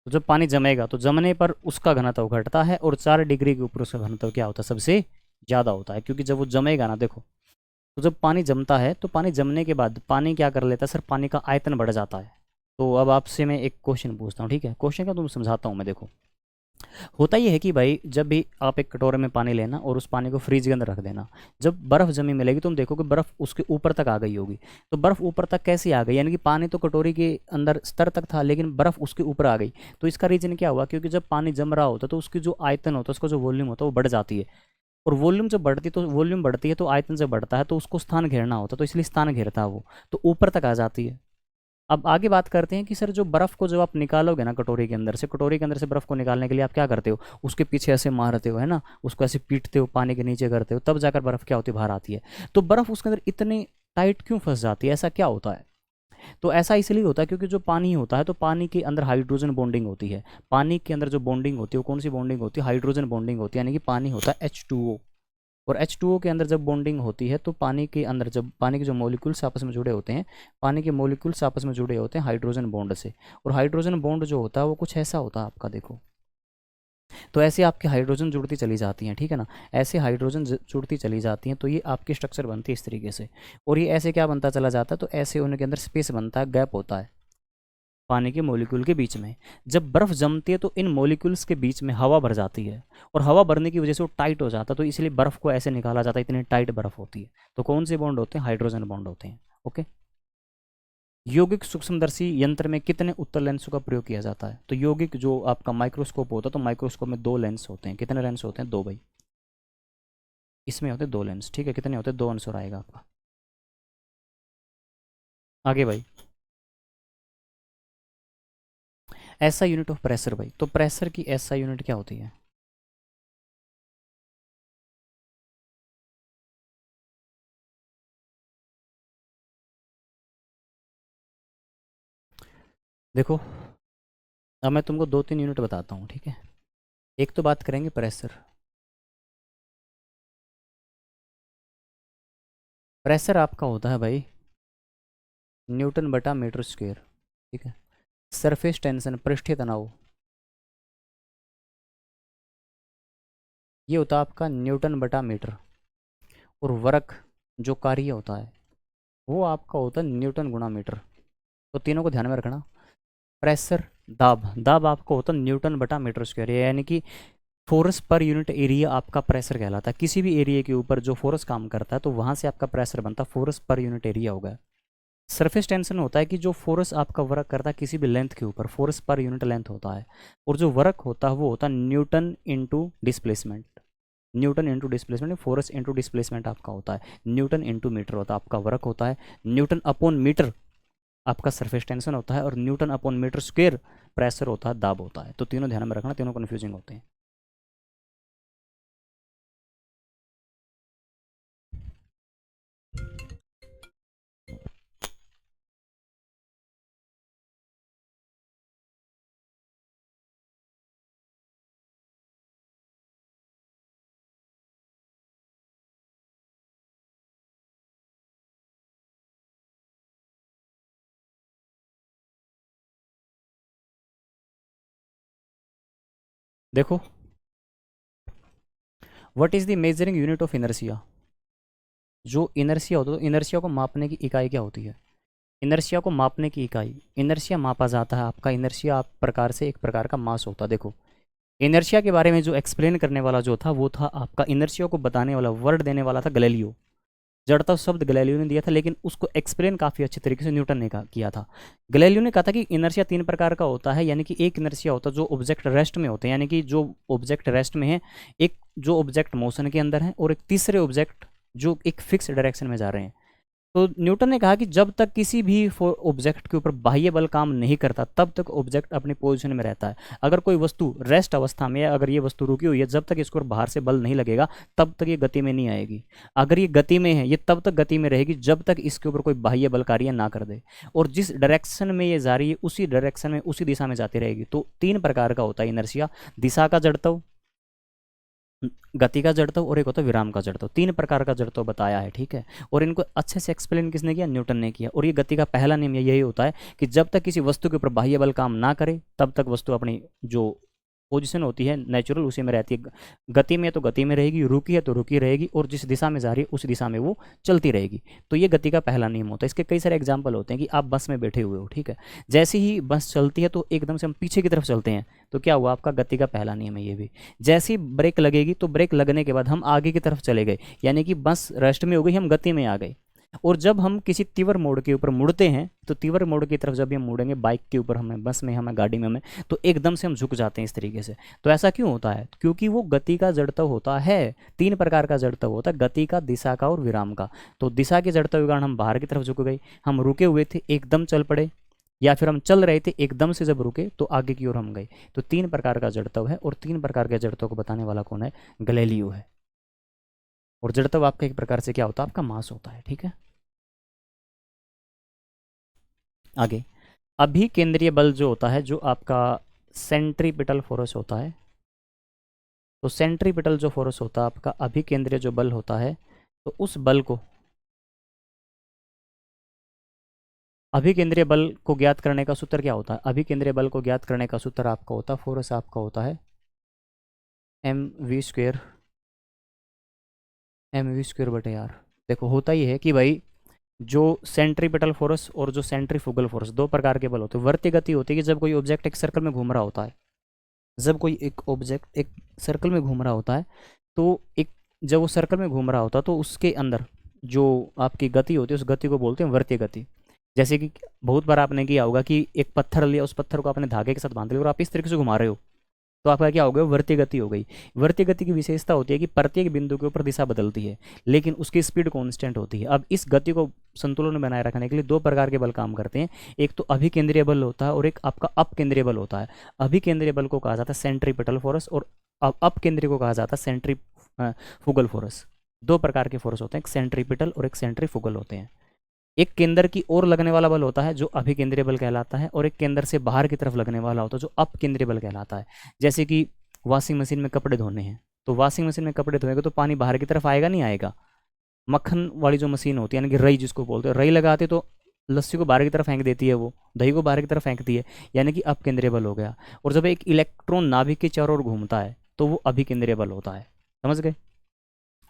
S1: तो जब पानी जमेगा तो जमने पर उसका घनत्व घटता है, और 4 डिग्री के ऊपर उसका घनत्व क्या होता है? सबसे ज़्यादा होता है। क्योंकि जब वो जमेगा ना, देखो, तो जब पानी जमता है तो पानी जमने के बाद पानी क्या कर लेता है सर? पानी का आयतन बढ़ जाता है। तो अब आपसे मैं एक क्वेश्चन पूछता हूँ, ठीक है। क्वेश्चन का तुम समझाता हूँ मैं। देखो, होता ये है कि भाई जब भी आप एक कटोरे में पानी लेना और उस पानी को फ्रिज के अंदर रख देना, जब बर्फ़ जमी मिलेगी तुम देखो कि बर्फ़ उसके ऊपर तक आ गई होगी। तो बर्फ़ ऊपर तक कैसे आ गई? यानी कि पानी तो कटोरी के अंदर स्तर तक था, लेकिन बर्फ़ उसके ऊपर आ गई। तो इसका रीज़न क्या हुआ? क्योंकि जब पानी जम रहा होता है तो उसकी जो आयतन होता है, उसका जो वॉल्यूम होता है वो बढ़ जाती है। और वॉल्यूम जब बढ़ती, तो वॉल्यूम बढ़ती है तो आयतन जब बढ़ता है तो उसको स्थान घेरना होता है, तो इसलिए स्थान घेरता है वो, तो ऊपर तक आ जाती है। अब आगे बात करते हैं कि सर जो बर्फ़ को जब आप निकालोगे ना कटोरी के अंदर से, कटोरी के अंदर से बर्फ़ को निकालने के लिए आप क्या करते हो? उसके पीछे ऐसे मारते हो, है ना, उसको ऐसे पीटते हो, पानी के नीचे करते हो, तब जाकर बर्फ़ क्या होती है? बाहर आती है। तो बर्फ़ उसके अंदर इतनी टाइट क्यों फंस जाती है? ऐसा क्या होता है? तो ऐसा इसलिए होता है क्योंकि जो पानी होता है तो पानी के अंदर हाइड्रोजन बॉन्डिंग होती है। पानी के अंदर जो बॉन्डिंग होती है वो कौन सी बॉन्डिंग होती है? हाइड्रोजन बॉन्डिंग होती है। यानी कि पानी होता है H2O, और H2O के अंदर जब बॉन्डिंग होती है तो पानी के अंदर जब पानी के जो मॉलिक्यूल्स आपस में जुड़े होते हैं, पानी के मॉलिक्यूल्स आपस में जुड़े होते हैं हाइड्रोजन बॉन्ड से। और हाइड्रोजन बॉन्ड जो होता है वो कुछ ऐसा होता है आपका, देखो, तो ऐसे आपकी हाइड्रोजन जुड़ती चली जाती हैं, ठीक है ना। ऐसे हाइड्रोजन जुड़ती चली जाती हैं तो ये आपकी स्ट्रक्चर बनती है इस तरीके से। और ये ऐसे क्या बनता चला जाता है? तो ऐसे उनके अंदर स्पेस बनता है, गैप होता है पानी के मॉलिक्यूल के बीच में। जब बर्फ़ जमती है तो इन मॉलिक्यूल्स के बीच में हवा भर जाती है, और हवा भरने की वजह से वो टाइट हो जाता है, तो इसलिए बर्फ़ को ऐसे निकाला जाता है, इतनी टाइट बर्फ़ होती है। तो कौन से बॉन्ड होते हैं? हाइड्रोजन बॉन्ड होते हैं। ओके। यौगिक सूक्ष्मदर्शी यंत्र में कितने उत्तल लेंसों का प्रयोग किया जाता है? तो यौगिक जो आपका माइक्रोस्कोप होता है, तो माइक्रोस्कोप में 2 लेंस होते हैं। कितने लेंस होते हैं? 2 भाई। इसमें होते हैं 2 लेंस, ठीक है। कितने होते हैं? 2 आंसर आएगा आपका। आगे भाई, ऐसा यूनिट ऑफ प्रेशर भाई, तो प्रेशर की ऐसा यूनिट क्या होती है? देखो, अब मैं तुमको 2-3 यूनिट बताता हूँ, ठीक है। एक तो बात करेंगे प्रेशर। प्रेशर आपका होता है भाई न्यूटन बटा मीटर स्क्वेयर, ठीक है। सरफेस टेंशन, पृष्ठीय तनाव, ये होता है आपका न्यूटन बटा मीटर। और वर्क जो कार्य होता है वो आपका होता है न्यूटन गुणा मीटर। तो तीनों को ध्यान में रखना। प्रेशर, दाब, दाब आपका होता है न्यूटन बटा मीटर स्क्वायर, यानी कि फोर्स पर यूनिट एरिया आपका प्रेशर कहलाता है। किसी भी एरिया के ऊपर जो फोर्स काम करता है तो वहाँ से आपका प्रेशर बनता है, फोर्स पर यूनिट एरिया होगा। सरफेस टेंशन होता है कि जो फोर्स आपका वर्क करता है किसी भी लेंथ के ऊपर, फोर्स पर यूनिट लेंथ होता है, और जो वर्क होता है वो होता है Newton into displacement. Newton into displacement, force into displacement आपका होता है, न्यूटन इंटू मीटर होता है आपका वर्क होता है, न्यूटन अपॉन मीटर आपका सरफेस टेंशन होता है, और newton upon metre square pressure होता है, दाब होता है। तो तीनों ध्यान में रखना, तीनों कन्फ्यूजिंग होते हैं। देखो, what is the measuring unit of inertia. जो इनर्शिया होता है, तो इनर्शिया को मापने की इकाई क्या होती है? इनर्शिया को मापने की इकाई, इनर्शिया मापा जाता है आपका, इनर्शिया आप प्रकार से एक प्रकार का मास होता है। देखो, इनर्शिया के बारे में जो एक्सप्लेन करने वाला जो था वो था आपका, इनर्शिया को बताने वाला वर्ड देने वाला था गैलीलियो। जड़ता शब्द गैलीलियो ने दिया था, लेकिन उसको एक्सप्लेन काफ़ी अच्छे तरीके से न्यूटन ने किया था। गैलीलियो ने कहा था कि इनर्शिया तीन प्रकार का होता है, यानी कि एक इनर्शिया होता है जो ऑब्जेक्ट रेस्ट में होते हैं, यानी कि जो ऑब्जेक्ट रेस्ट में है, एक जो ऑब्जेक्ट मोशन के अंदर है, और एक तीसरे ऑब्जेक्ट जो एक फिक्स डायरेक्शन में जा रहे हैं। तो न्यूटन ने कहा कि जब तक किसी भी ऑब्जेक्ट के ऊपर बाह्य बल काम नहीं करता तब तक ऑब्जेक्ट अपनी पोजीशन में रहता है। अगर कोई वस्तु रेस्ट अवस्था में है, अगर ये वस्तु रुकी हुई है, जब तक इसको बाहर से बल नहीं लगेगा तब तक ये गति में नहीं आएगी। अगर ये गति में है, ये तब तक गति में रहेगी जब तक इसके ऊपर कोई बाह्य बल कार्य ना कर दे, और जिस डायरेक्शन में ये जा रही है उसी डायरेक्शन में, उसी दिशा में जाती रहेगी। तो तीन प्रकार का होता है इनर्शिया, दिशा का जड़त्व, गति का जड़त्व, और एक होता है विराम का जड़त्व। तीन प्रकार का जड़त्व बताया है, ठीक है। और इनको अच्छे से एक्सप्लेन किसने किया? न्यूटन ने किया। और ये गति का पहला नियम यही होता है कि जब तक किसी वस्तु के ऊपर बाह्य बल काम ना करे तब तक वस्तु अपनी जो पोजीशन होती है नेचुरल उसी में रहती है। गति में है तो गति में रहेगी, रुकी है तो रुकी रहेगी, और जिस दिशा में जा रही है उस दिशा में वो चलती रहेगी। तो ये गति का पहला नियम होता है। इसके कई सारे एग्जाम्पल होते हैं कि आप बस में बैठे हुए हो, ठीक है, जैसे ही बस चलती है तो एकदम से हम पीछे की तरफ चलते हैं, तो क्या हुआ? आपका गति का पहला नियम है ये भी। जैसे ही ब्रेक लगेगी तो ब्रेक लगने के बाद हम आगे की तरफ चले गए, यानी कि बस रेस्ट में हो गई, हम गति में आ गए। और जब हम किसी तीव्र मोड़ के ऊपर मुड़ते हैं, तो तीव्र मोड़ की तरफ जब भी हम मुड़ेंगे, बाइक के ऊपर हमें, बस में हमें, गाड़ी में हमें, तो एकदम से हम झुक जाते हैं इस तरीके से। तो ऐसा क्यों होता है? क्योंकि वो गति का जड़त्व होता है। तीन प्रकार का जड़त्व होता है, गति का, दिशा का और विराम का। तो दिशा के जड़त्व के कारण हम बाहर की तरफ झुक गए, हम रुके हुए थे एकदम चल पड़े, या फिर हम चल रहे थे एकदम से जब रुके तो आगे की ओर हम गए। तो तीन प्रकार का जड़त्व है, और तीन प्रकार के जड़त्व को बताने वाला कौन है? गैलीलियो है। और जड़त्व आपका एक प्रकार से क्या होता है? आपका मास होता है, ठीक है। आगे, अभिकेंद्रीय बल जो होता है, जो आपका सेंट्रीपिटल फोर्स होता है, तो सेंट्रीपिटल जो फोर्स होता है आपका, अभिकेंद्रीय जो बल होता है, तो उस बल को, अभिकेंद्रीय बल को ज्ञात करने का सूत्र क्या होता है? अभिकेंद्रीय बल को ज्ञात करने का सूत्र आपका होता है, फोर्स आपका होता है mv², mv² बटे आर। देखो, होता ही है कि भाई जो सेंट्रीपिटल फोर्स और जो सेंट्रीफ्यूगल फोर्स, दो प्रकार के बल होते हैं। वर्ती गति होती है कि जब कोई ऑब्जेक्ट एक सर्कल में घूम रहा होता है, जब कोई एक ऑब्जेक्ट एक सर्कल में घूम रहा होता है, तो एक, जब वो सर्कल में घूम रहा होता है तो उसके अंदर जो आपकी गति होती है उस गति को बोलते हैं वर्तीय गति। जैसे कि बहुत बार आपने किया होगा कि एक पत्थर लिया, उस पत्थर को आपने धागे के साथ बांध लिया और आप इस तरीके से घुमा रहे हो, तो आपका क्या हो गया? वर्तीय गति हो गई। वर्तीय गति की विशेषता होती है कि प्रत्येक बिंदु के ऊपर दिशा बदलती है, लेकिन उसकी स्पीड कांस्टेंट होती है। अब इस गति को संतुलन में बनाए रखने के लिए दो प्रकार के बल काम करते हैं, एक तो अभिकेंद्रीय बल होता है और एक आपका अपकेंद्रीय बल होता है। अभिकेंद्रीय बल को कहा जाता है सेंट्रीपिटल फोर्स, और अपकेंद्रीय को कहा जाता है सेंट्रीफुगल फोर्स। दो प्रकार के फोर्स होते हैं, एक सेंट्रीपिटल और एक सेंट्रीफुगल होते हैं। एक केंद्र की ओर लगने वाला बल होता है जो अभिकेंद्रीय बल कहलाता है, और एक केंद्र से बाहर की तरफ लगने वाला होता है जो अपकेंद्रीय बल कहलाता है। जैसे कि वॉशिंग मशीन में कपड़े धोने हैं, तो वॉशिंग मशीन में कपड़े धोएगा तो पानी बाहर की तरफ आएगा, नहीं आएगा? मक्खन वाली जो मशीन होती है, यानी कि रई जिसको बोलते हैं, रई लगाते तो लस्सी को बाहर की तरफ फेंक देती है, वो दही को बाहर की तरफ फेंकती है, यानी कि अपकेंद्रीय बल हो गया। और जब एक इलेक्ट्रॉन नाभिक के चारों ओर घूमता है तो वो अभिकेंद्रीय बल होता है। समझ गए?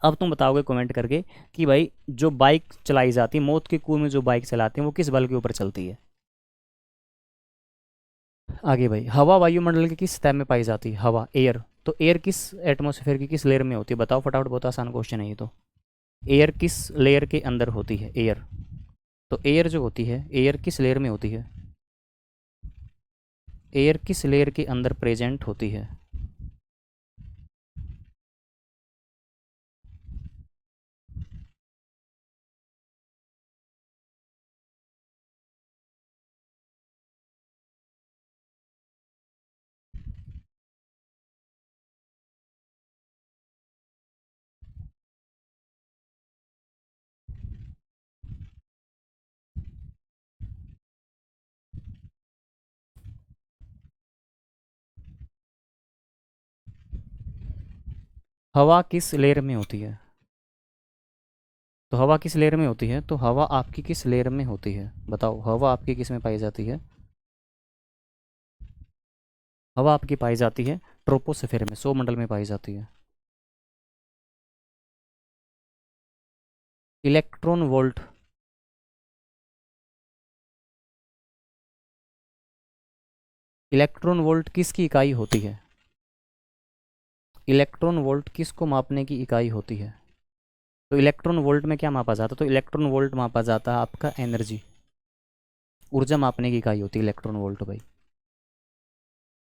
S1: अब तुम बताओगे कमेंट करके कि भाई जो बाइक चलाई जाती है, मौत के कुएं में जो बाइक चलाते हैं, वो किस बल के ऊपर चलती है? आगे भाई, हवा वायुमंडल की किस सतह में पाई जाती है? हवा, एयर। तो एयर किस एटमॉस्फेयर की किस लेयर में होती है? बताओ फटाफट, बहुत आसान क्वेश्चन है ये तो। एयर किस लेयर के अंदर होती है? एयर। तो एयर जो होती है, एयर किस लेयर में होती है? एयर किस लेयर के अंदर प्रेजेंट होती है? हवा किस लेयर में होती है? तो हवा किस लेयर में होती है? तो हवा आपकी किस लेयर में होती है? बताओ, हवा आपकी किस में पाई जाती है? हवा आपकी पाई जाती है ट्रोपोस्फेयर में, सौरमंडल में पाई जाती है। Electron volt. इलेक्ट्रॉन वोल्ट किसकी इकाई होती है? इलेक्ट्रॉन वोल्ट किसको मापने की इकाई होती है? तो इलेक्ट्रॉन वोल्ट में क्या मापा जाता है? तो इलेक्ट्रॉन वोल्ट मापा जाता है आपका एनर्जी, ऊर्जा मापने की इकाई होती है इलेक्ट्रॉन वोल्ट भाई।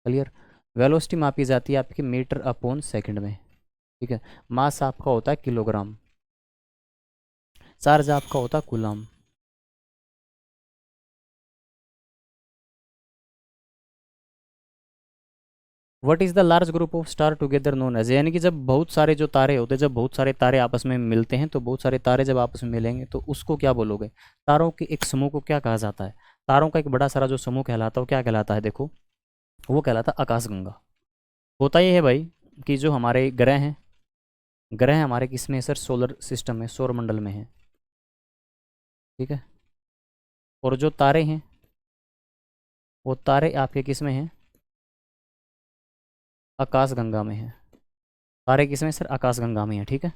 S1: क्लियर। वेलोसिटी मापी जाती है आपकी मीटर अपॉन सेकंड में। ठीक है। मास आपका होता है किलोग्राम। चार्ज आपका होता है coulomb. What is the large group of star together known as, यानी कि जब बहुत सारे जो तारे होते हैं, जब बहुत सारे तारे आपस में मिलते हैं, तो बहुत सारे तारे जब आपस में मिलेंगे तो उसको क्या बोलोगे? तारों के एक समूह को क्या कहा जाता है? तारों का एक बड़ा सारा जो समूह कहलाता है वो क्या कहलाता है? देखो, वो कहलाता है आकाशगंगा। होता ये है भाई कि जो हमारे ग्रह हैं, ग्रह हमारे किस में है सर? सोलर सिस्टम में, सौर मंडल में है। ठीक है। और जो तारे हैं, वो तारे आपके किस में हैं? आकाशगंगा में है। तारे किस में सर? आकाशगंगा में है। ठीक है।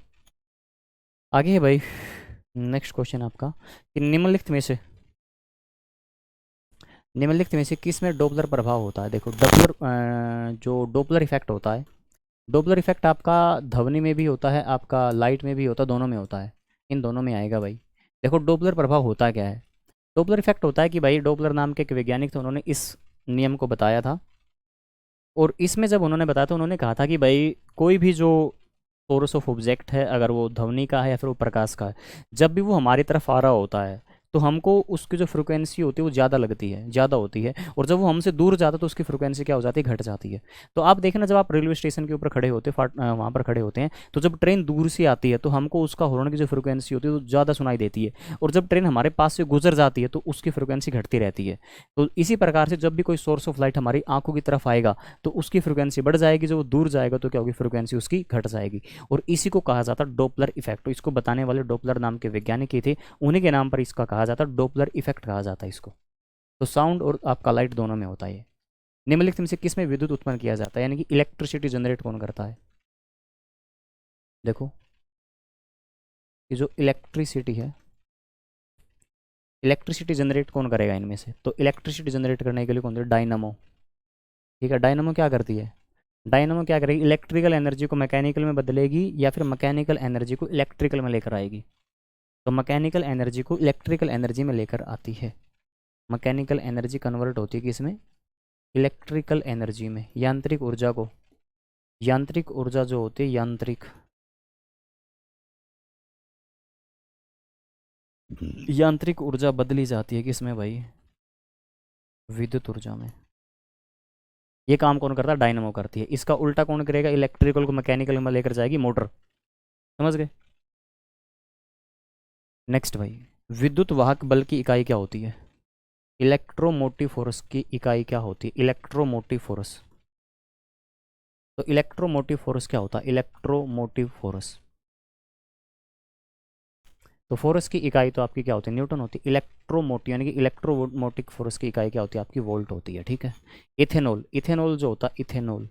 S1: आगे है भाई, नेक्स्ट क्वेश्चन आपका कि निम्नलिखित में से किस में डोपलर प्रभाव होता है? देखो, डोपलर जो डोपलर इफेक्ट होता है, डोपलर इफेक्ट आपका ध्वनि में भी होता है, आपका लाइट में भी होता है, दोनों में होता है। इन दोनों में आएगा भाई। देखो, डोपलर प्रभाव होता क्या है? डोपलर इफेक्ट होता है कि भाई, डोपलर नाम के एक वैज्ञानिक थे, उन्होंने इस नियम को बताया था। और इसमें जब उन्होंने बताया तो उन्होंने कहा था कि भाई, कोई भी जो सोर्स ऑफ ऑब्जेक्ट है, अगर वो ध्वनि का है या फिर वो प्रकाश का है, जब भी वो हमारी तरफ आ रहा होता है तो हमको उसकी जो फ्रिक्वेंसी होती है वो ज़्यादा लगती है, ज़्यादा होती है। और जब वो हमसे दूर जाता है तो उसकी फ्रिक्वेंसी क्या हो जाती है? घट जाती है। तो आप देखना, जब आप रेलवे स्टेशन के ऊपर खड़े होते हैं, वहाँ पर खड़े होते हैं, तो जब ट्रेन दूर से आती है तो हमको उसका हॉर्न की जो फ्रिक्वेंसी होती है वो ज़्यादा सुनाई देती है। और जब ट्रेन हमारे पास से गुजर जाती है तो उसकी फ्रिक्वेंसी घटती रहती है। तो इसी प्रकार से जब भी कोई सोर्स ऑफ लाइट हमारी आंखों की तरफ आएगा तो उसकी फ्रिक्वेंसी बढ़ जाएगी, जब वो दूर जाएगा तो क्या होगी? फ्रिक्वेंसी उसकी घट जाएगी। और इसी को कहा जाता है डोपलर इफेक्ट। तो इसको बताने वाले डोपलर नाम के वैज्ञानिक ही थे, उन्हीं के नाम पर इसका कहा जाता है डोपलर इफेक्ट कहा जाता है इसको। तो साउंड और आपका लाइट दोनों में होता है ये। निम्नलिखित में से किस में विद्युत उत्पन्न किया जाता है, यानी कि इलेक्ट्रिसिटी जनरेट कौन करता है? देखो, ये जो इलेक्ट्रिसिटी है, इलेक्ट्रिसिटी जनरेट कौन करेगा इनमें से? तो इलेक्ट्रिसिटी जनरेट करने के लिए कौन? डायनामो। ठीक है। डायनामो क्या करती है? डायनामो क्या करेगी? इलेक्ट्रिकल एनर्जी को मैकेनिकल में बदलेगी या फिर मैकेनिकल एनर्जी को इलेक्ट्रिकल में लेकर आएगी। तो मैकेनिकल एनर्जी को इलेक्ट्रिकल एनर्जी में लेकर आती है। मैकेनिकल एनर्जी कन्वर्ट होती है किसमें? इलेक्ट्रिकल एनर्जी में। यांत्रिक ऊर्जा को, यांत्रिक ऊर्जा जो होती है, यांत्रिक यांत्रिक ऊर्जा बदली जाती है किसमें भाई? विद्युत ऊर्जा में। ये काम कौन करता है? डायनामो करती है। इसका उल्टा कौन करेगा? इलेक्ट्रिकल को मैकेनिकल में लेकर जाएगी मोटर। समझ गए? नेक्स्ट भाई, विद्युत वाहक बल की इकाई क्या होती है? इलेक्ट्रोमोटिव फोर्स की इकाई क्या होती है? Electromotive force. तो इलेक्ट्रोमोटिव फोर्स क्या होता है? Electromotive force. तो फोर्स की इकाई तो आपकी क्या होती है? न्यूटन होती है। इलेक्ट्रोमोटिव यानी कि इलेक्ट्रोमोटिव फोर्स की इकाई क्या होती है? आपकी वोल्ट होती है। ठीक है। इथेनॉल, इथेनॉल जो होता है, इथेनॉल,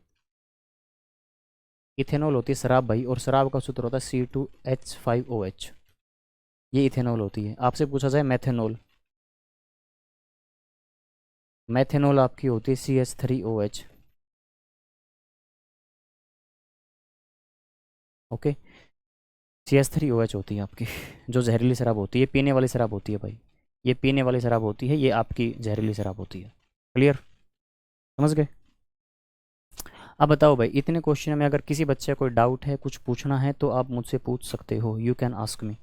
S1: इथेनॉल होती है शराब भाई, और शराब का सूत्र होता है C2H5OH। ये इथेनॉल होती है। आपसे पूछा जाए मैथेनॉल, मैथेनॉल आपकी होती है CH3OH। ओके। CH3OH होती है आपकी जो जहरीली शराब होती है, पीने वाली शराब होती है भाई। ये पीने वाली शराब होती है, ये आपकी जहरीली शराब होती है। क्लियर? समझ गए? अब बताओ भाई, इतने क्वेश्चन में अगर किसी बच्चे को कोई डाउट है, कुछ पूछना है, तो आप मुझसे पूछ सकते हो, यू कैन आस्क मी।